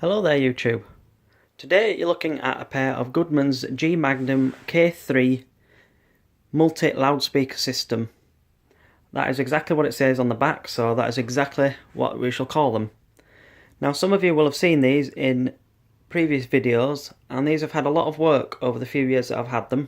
Hello there YouTube. Today you're looking at a pair of Goodmans G-magnum K2 multi-loudspeaker system. That is exactly what it says on the back, so that is exactly what we shall call them. Now some of you will have seen these in previous videos, and these have had a lot of work over the few years that I've had them.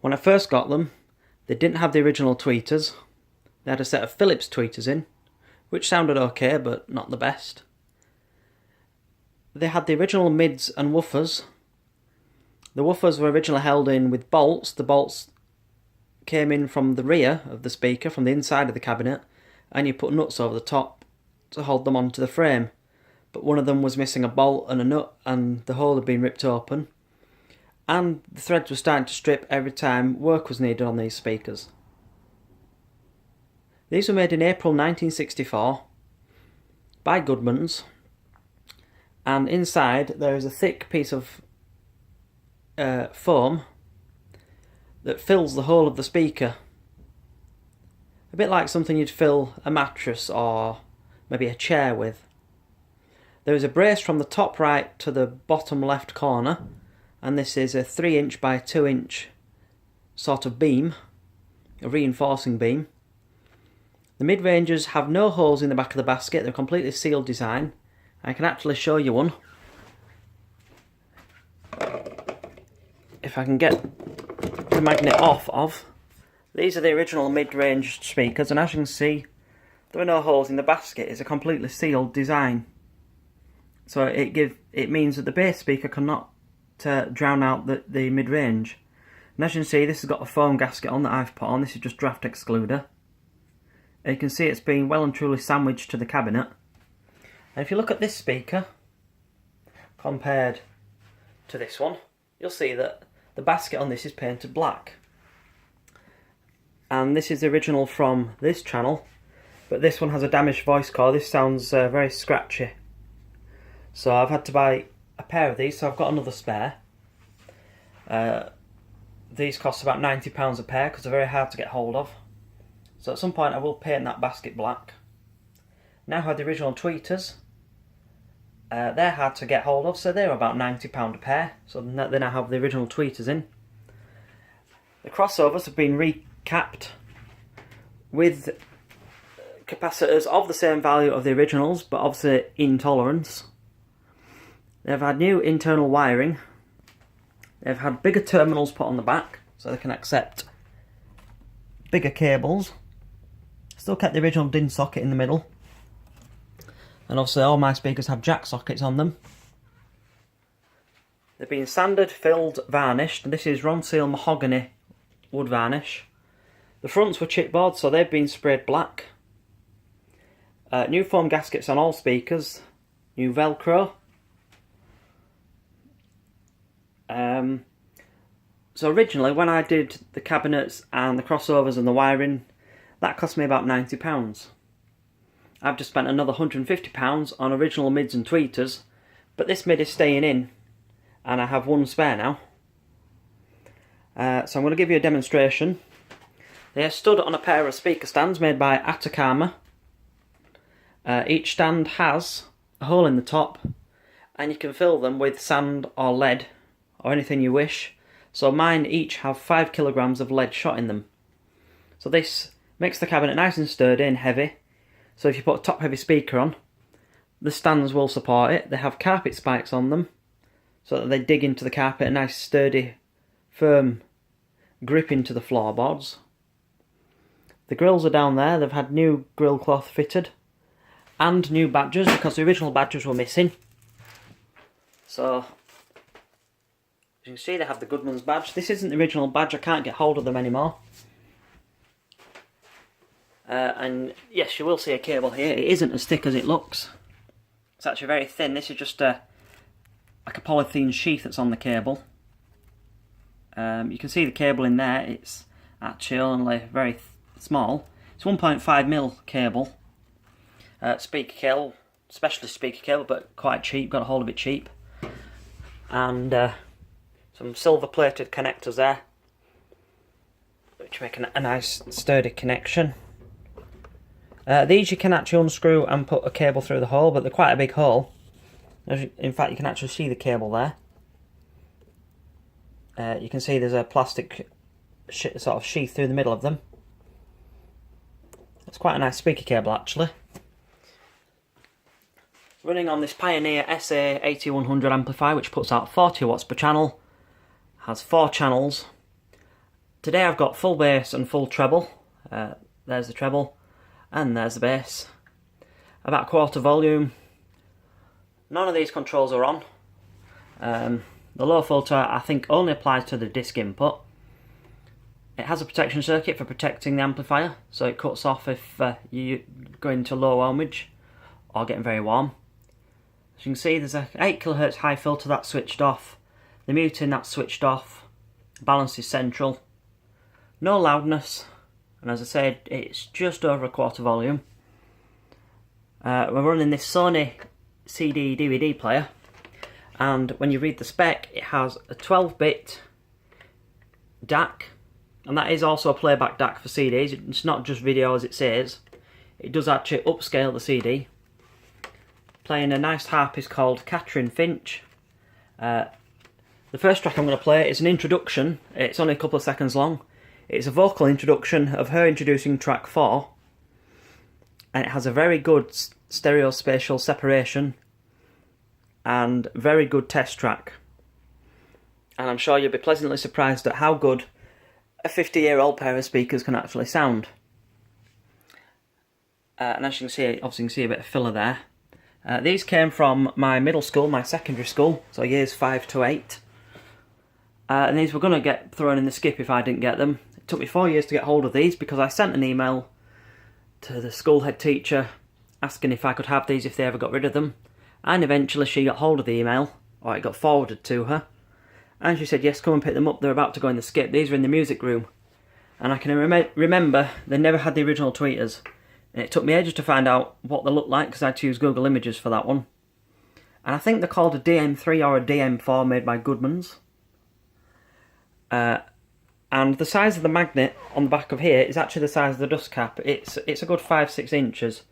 When I first got them, they didn't have the original tweeters. They had a set of Philips tweeters in, which sounded okay but not the best. They had the original mids and woofers. The woofers were originally held in with bolts. The bolts came in from the rear of the speaker, from the inside of the cabinet, and you put nuts over the top to hold them onto the frame. But one of them was missing a bolt and a nut, and the hole had been ripped open. And the threads were starting to strip every time work was needed on these speakers. These were made in April 1964 by Goodmans. And inside there is a thick piece of foam that fills the whole of the speaker. A bit like something you'd fill a mattress or maybe a chair with. There is a brace from the top right to the bottom left corner, and this is a 3" by 2" sort of beam, a reinforcing beam. The mid-rangers have no holes in the back of the basket, they're a completely sealed design. I can actually show you one. If I can get the magnet off of. These are the original mid-range speakers, and as you can see, there are no holes in the basket. It's a completely sealed design. So it means that the bass speaker cannot drown out the mid-range. And as you can see, this has got a foam gasket on that I've put on. This is just draft excluder. And you can see it's been well and truly sandwiched to the cabinet. And if you look at this speaker compared to this one, you'll see that the basket on this is painted black. And this is the original from this channel, but this one has a damaged voice cord. This sounds very scratchy. So I've had to buy a pair of these, so I've got another spare. These cost about £90 a pair because they're very hard to get hold of. So at some point I will paint that basket black. Now I have the original tweeters. They're hard to get hold of, so they're about £90 a pair. So they now have the original tweeters in. The crossovers have been recapped with capacitors of the same value of the originals, but obviously in tolerance. They've had new internal wiring. They've had bigger terminals put on the back, so they can accept bigger cables. Still kept the original DIN socket in the middle. And obviously all my speakers have jack sockets on them. They've been sanded, filled, varnished. This is Ronseal mahogany wood varnish. The fronts were chipboard, so they've been sprayed black. New foam gaskets on all speakers. New Velcro. So originally when I did the cabinets and the crossovers and the wiring, that cost me about £90. I've just spent another £150 on original mids and tweeters, but this mid is staying in, and I have one spare now. So I'm going to give you a demonstration. They are stood on a pair of speaker stands made by Atacama. Each stand has a hole in the top, and you can fill them with sand or lead, or anything you wish. So mine each have 5 kilograms of lead shot in them. So this makes the cabinet nice and sturdy and heavy. So if you put a top heavy speaker on, the stands will support it. They have carpet spikes on them, so that they dig into the carpet, a nice sturdy, firm grip into the floorboards. The grills are down there. They've had new grill cloth fitted, and new badges because the original badges were missing. So, as you can see, they have the Goodmans badge. This isn't the original badge. I can't get hold of them anymore. And yes, you will see a cable here. It isn't as thick as it looks. It's actually very thin. This is just like a polythene sheath that's on the cable. You can see the cable in there. It's actually only very small. It's 1.5mm cable. Speaker cable, specialist speaker cable, but quite cheap. Got a hold of it cheap. And some silver plated connectors there, which make a nice sturdy connection. These you can actually unscrew and put a cable through the hole, but they're quite a big hole. In fact, you can actually see the cable there. You can see there's a plastic sort of sheath through the middle of them. It's quite a nice speaker cable actually. Running on this Pioneer SA8100 amplifier, which puts out 40 watts per channel, has 4 channels. Today I've got full bass and full treble. There's the treble and there's the bass. About 1/4 volume. None of these controls are on. The low filter I think only applies to the disc input. It has a protection circuit for protecting the amplifier, so it cuts off if you go into low ohmage or getting very warm. As you can see, there's a 8 kHz high filter that's switched off. The muting that's switched off. Balance is central. No loudness, and as I said, it's just over 1/4 volume. We're running this Sony CD DVD player, and when you read the spec, it has a 12-bit DAC, and that is also a playback DAC for CDs. It's not just video as it says. It does actually upscale the CD. Playing a nice harpist called Catherine Finch. The first track I'm going to play is an introduction. It's only a couple of seconds long. It's a vocal introduction of her introducing track 4. And it has a very good stereo spatial separation and very good test track. And I'm sure you'll be pleasantly surprised at how good a 50-year-old pair of speakers can actually sound. And as you can see, obviously you can see a bit of filler there. These came from my middle school, my secondary school, so years 5 to 8. And these were going to get thrown in the skip if I didn't get them. It took me 4 years to get hold of these because I sent an email to the school head teacher asking if I could have these if they ever got rid of them. And eventually she got hold of the email, or it got forwarded to her. And she said, yes, come and pick them up, they're about to go in the skip. These are in the music room. And I can remember they never had the original tweeters. And it took me ages to find out what they looked like because I had to use Google Images for that one. And I think they're called a DM3 or a DM4 made by Goodmans. And the size of the magnet on the back of here is actually the size of the dust cap. It's a good 5-6 inches.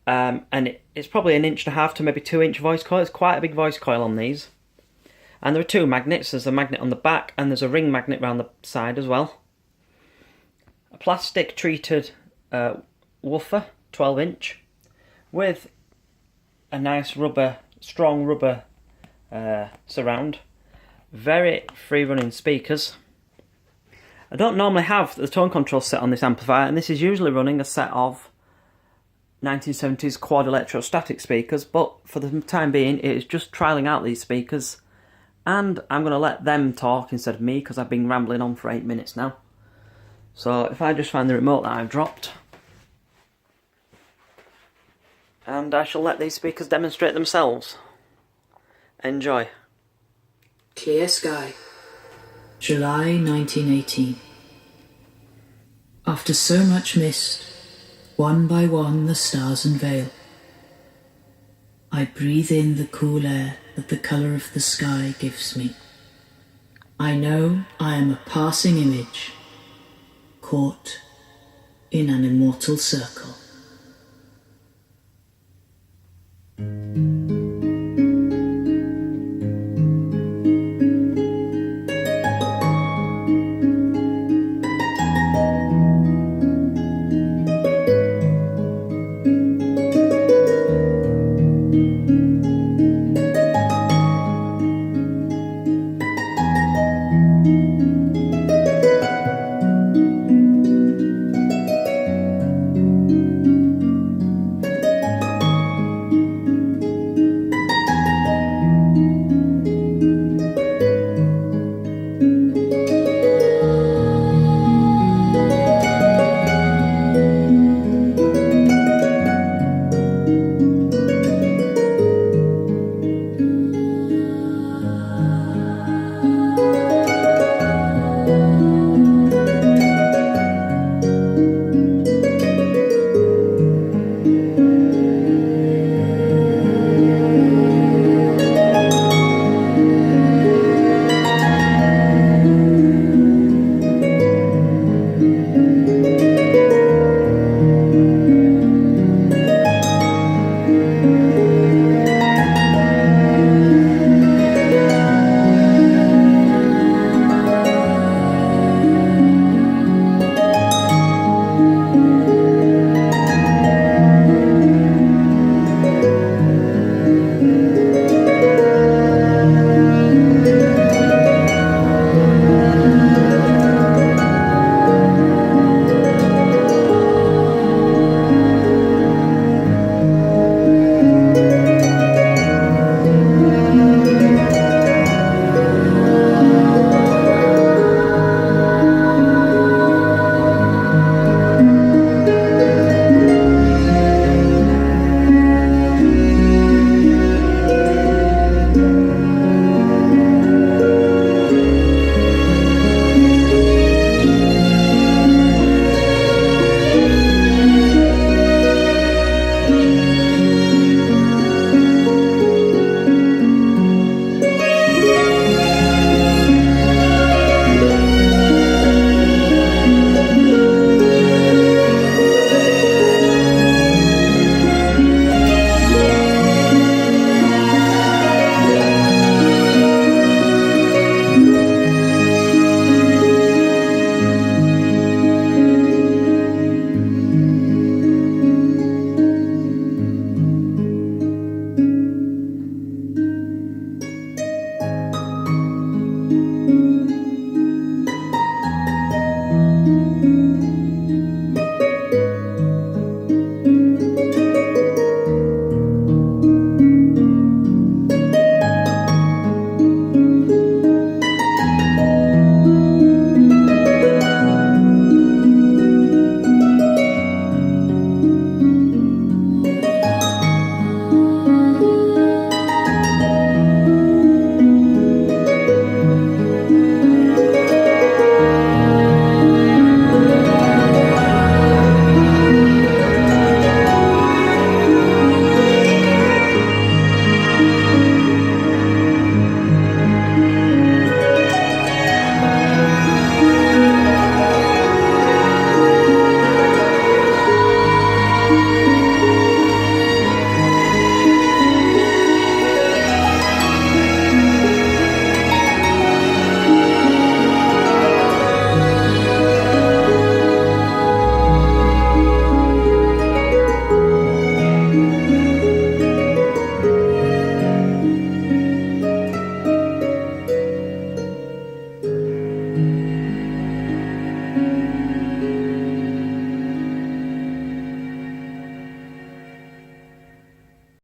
And it's probably 1.5 inches to maybe 2-inch voice coil. It's quite a big voice coil on these. And there are 2 magnets. There's a magnet on the back and there's a ring magnet around the side as well. A plastic treated woofer, 12-inch, with a nice rubber, strong rubber surround. Very free-running speakers. I don't normally have the tone control set on this amplifier, and this is usually running a set of 1970s quad electrostatic speakers, but for the time being it is just trialling out these speakers, and I'm going to let them talk instead of me because I've been rambling on for 8 minutes now. So if I just find the remote that I've dropped, and I shall let these speakers demonstrate themselves. Enjoy. Clear sky, July 1918. After so much mist, one by one the stars unveil. I breathe in the cool air that the colour of the sky gives me. I know I am a passing image, caught in an immortal circle.